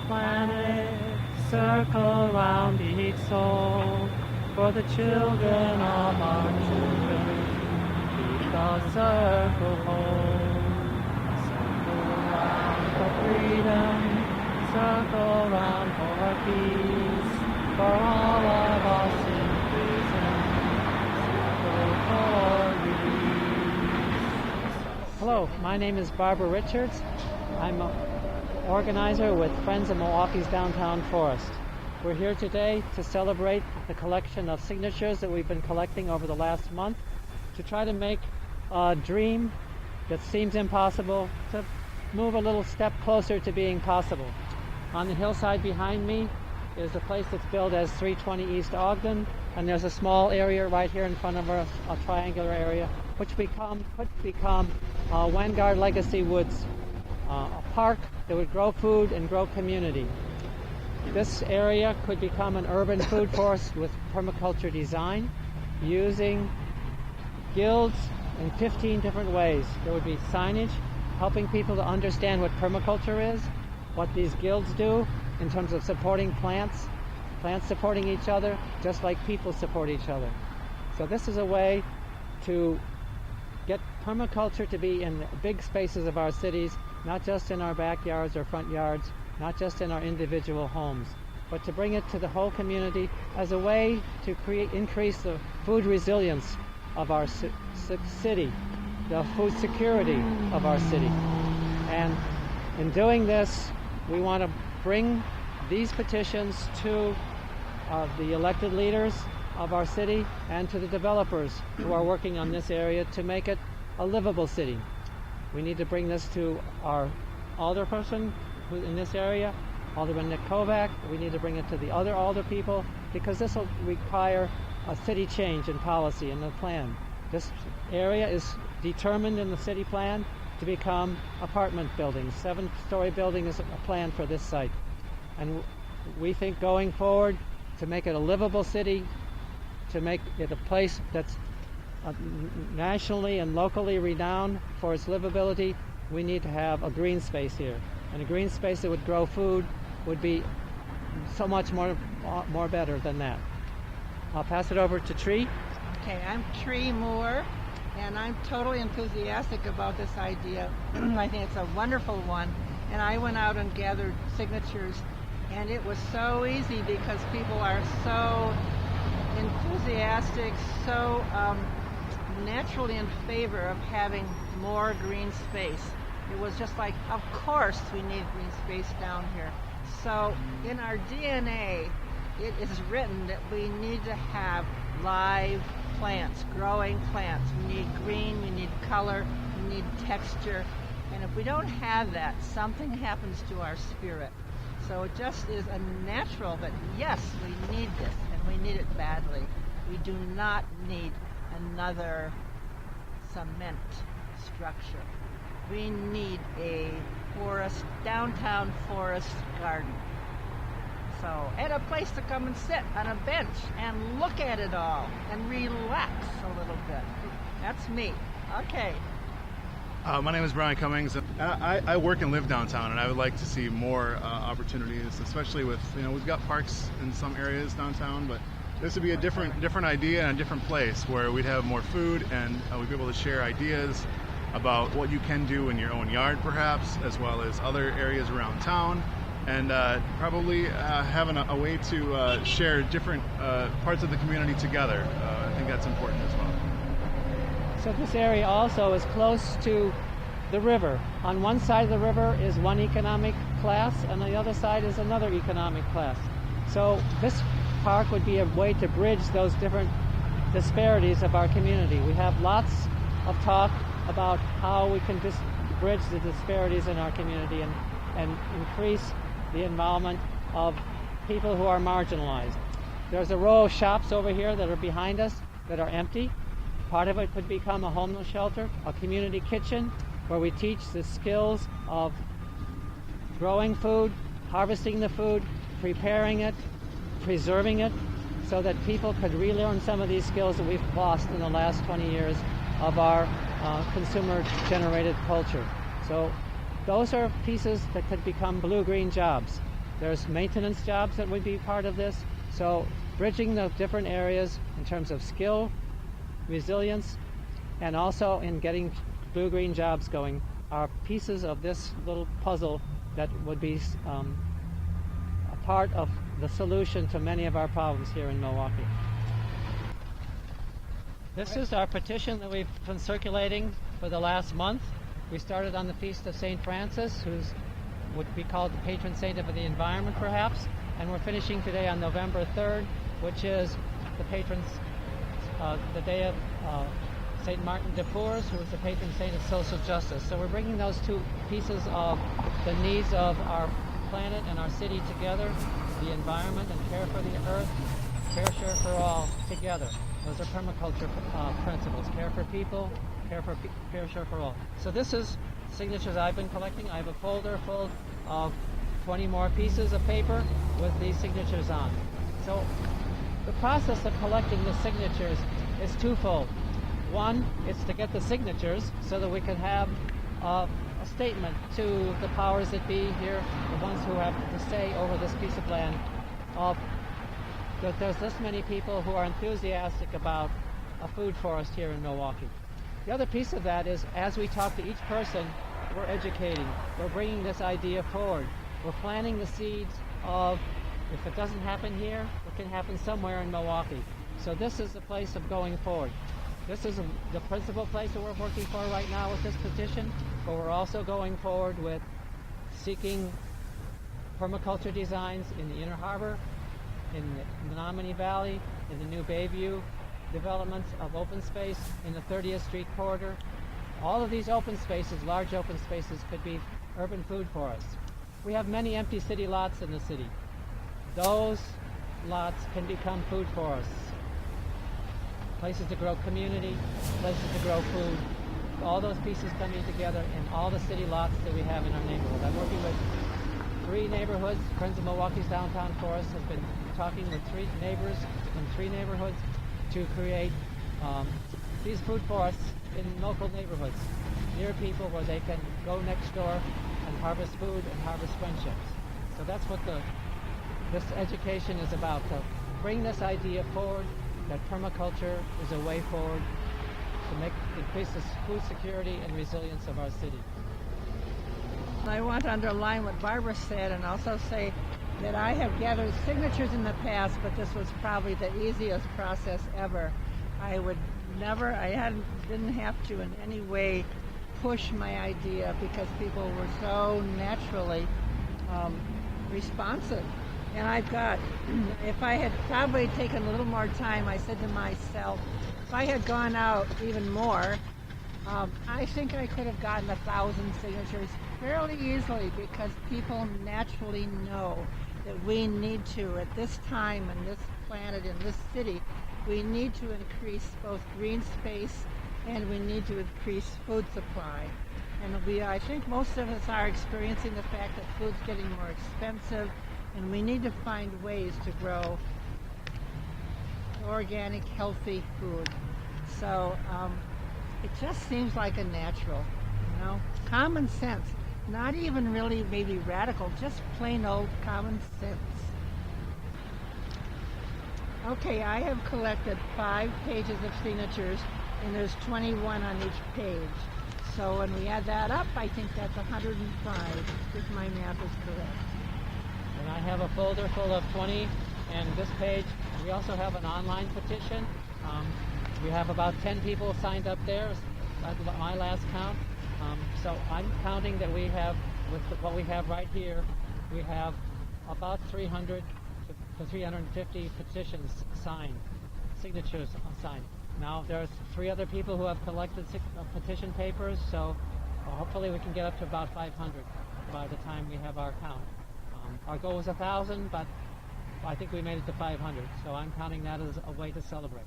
planet, circle round each soul, for the children of our children, keep the circle whole. Circle round for freedom, circle round for peace, for all of us in prison, circle for release. Hello, my name is Barbara Richards. I'm an organizer with Friends of Milwaukee's Downtown Forest. We're here today to celebrate the collection of signatures that we've been collecting over the last month to try to make a dream that seems impossible to move a little step closer to being possible. On the hillside behind me is a place that's billed as 320 East Ogden, and there's a small area right here in front of us, a triangular area, which could become Vanguard Legacy Woods, a park that would grow food and grow community. This area could become an urban food forest with permaculture design, using guilds in 15 different ways. There would be signage helping people to understand what permaculture is, what these guilds do in terms of supporting plants supporting each other, just like people support each other. So this is a way to get permaculture to be in the big spaces of our cities, not just in our backyards or front yards, not just in our individual homes, but to bring it to the whole community as a way to increase the food resilience of our city, the food security of our city. And in doing this, we want to bring these petitions to the elected leaders of our city and to the developers who are working on this area to make it a livable city. We need to bring this to our alderperson who's in this area, Alderman Nick Kovac. We need to bring it to the other alder people, because this will require a city change in policy and the plan. This area is determined in the city plan to become apartment buildings. 7-story building is a plan for this site. And we think going forward, to make it a livable city, to make it a place that's nationally and locally renowned for its livability, we need to have a green space here. And a green space that would grow food would be so much more better than that. I'll pass it over to Tree. Okay, I'm Tree Moore, and I'm totally enthusiastic about this idea. I think it's a wonderful one, and I went out and gathered signatures, and it was so easy because people are so enthusiastic, so naturally in favor of having more green space. It was just like, of course we need green space down here. So in our DNA, it is written that we need to have live plants, growing plants. We need green, we need color, we need texture. And if we don't have that, something happens to our spirit. So it just is a natural that, yes, we need this, and we need it badly. We do not need another cement structure. We need a forest, downtown forest garden. So, and a place to come and sit on a bench and look at it all and relax a little bit. That's me. Okay. My name is Brian Cummings. I work and live downtown, and I would like to see more opportunities, especially with, we've got parks in some areas downtown, but this would be a different idea and a different place where we'd have more food, and we'd be able to share ideas about what you can do in your own yard, perhaps, as well as other areas around town, and probably having a way to share different parts of the community together. I think that's important as well. So this area also is close to the river. On one side of the river is one economic class, and the other side is another economic class. So this park would be a way to bridge those different disparities of our community. We have lots of talk about how we can bridge the disparities in our community and increase the involvement of people who are marginalized. There's a row of shops over here that are behind us that are empty. Part of it could become a homeless shelter, a community kitchen, where we teach the skills of growing food, harvesting the food, preparing it, preserving it, so that people could relearn some of these skills that we've lost in the last 20 years of our consumer-generated culture. So those are pieces that could become blue-green jobs. There's maintenance jobs that would be part of this. So bridging the different areas in terms of skill, resilience, and also in getting blue-green jobs going are pieces of this little puzzle that would be a part of the solution to many of our problems here in Milwaukee. This is our petition that we've been circulating for the last month. We started on the Feast of St. Francis, who would be called the patron saint of the environment perhaps, and we're finishing today on November 3rd, which is the day of St. Martin de Porres, who is the patron saint of social justice. So we're bringing those two pieces of the needs of our planet and our city together, the environment and care for the earth, care, share for all together. Those are permaculture principles: care for people, care, share for all. So this is signatures I've been collecting. I have a folder full of 20 more pieces of paper with these signatures on. So the process of collecting the signatures is twofold. One, it's to get the signatures so that we can have a statement to the powers that be here, the ones who have the say over this piece of land, that there's this many people who are enthusiastic about a food forest here in Milwaukee. The other piece of that is, as we talk to each person, we're educating, we're bringing this idea forward, we're planting the seeds of, if it doesn't happen here, it can happen somewhere in Milwaukee. So this is the place of going forward. This is the principal place that we're working for right now with this petition, but we're also going forward with seeking permaculture designs in the Inner Harbor, in the Menominee Valley, in the New Bayview developments of open space, in the 30th Street corridor. All of these open spaces, large open spaces, could be urban food forests. We have many empty city lots in the city. Those lots can become food forests. Places to grow community, places to grow food. All those pieces coming together in all the city lots that we have in our neighborhood. I'm working with 3 neighborhoods. Friends of Milwaukee's Downtown Forest have been talking with 3 neighbors in 3 neighborhoods to create these food forests in local neighborhoods, near people where they can go next door and harvest food and harvest friendships. So that's what this education is about, to bring this idea forward that permaculture is a way forward to increase the food security and resilience of our city. I want to underline what Barbara said and also say that I have gathered signatures in the past, but this was probably the easiest process ever. I didn't have to in any way push my idea because people were so naturally responsive. And if I had probably taken a little more time, I said to myself, if I had gone out even more, I think I could have gotten 1,000 signatures fairly easily, because people naturally know that we need to, at this time and this planet in this city, we need to increase both green space and we need to increase food supply. And I think most of us are experiencing the fact that food's getting more expensive, and we need to find ways to grow organic, healthy food. So it just seems like a natural, common sense. Not even really maybe radical, just plain old common sense. Okay, I have collected 5 pages of signatures, and there's 21 on each page. So when we add that up, I think that's 105, if my math is correct. And I have a folder full of 20, and this page, we also have an online petition. We have about 10 people signed up there at my last count. So I'm counting that we have, with what we have right here, we have about 300 to 350 petitions signed, signatures signed. Now there's 3 other people who have collected petition papers, so hopefully we can get up to about 500 by the time we have our count. Our goal was 1,000, but I think we made it to 500, so I'm counting that as a way to celebrate.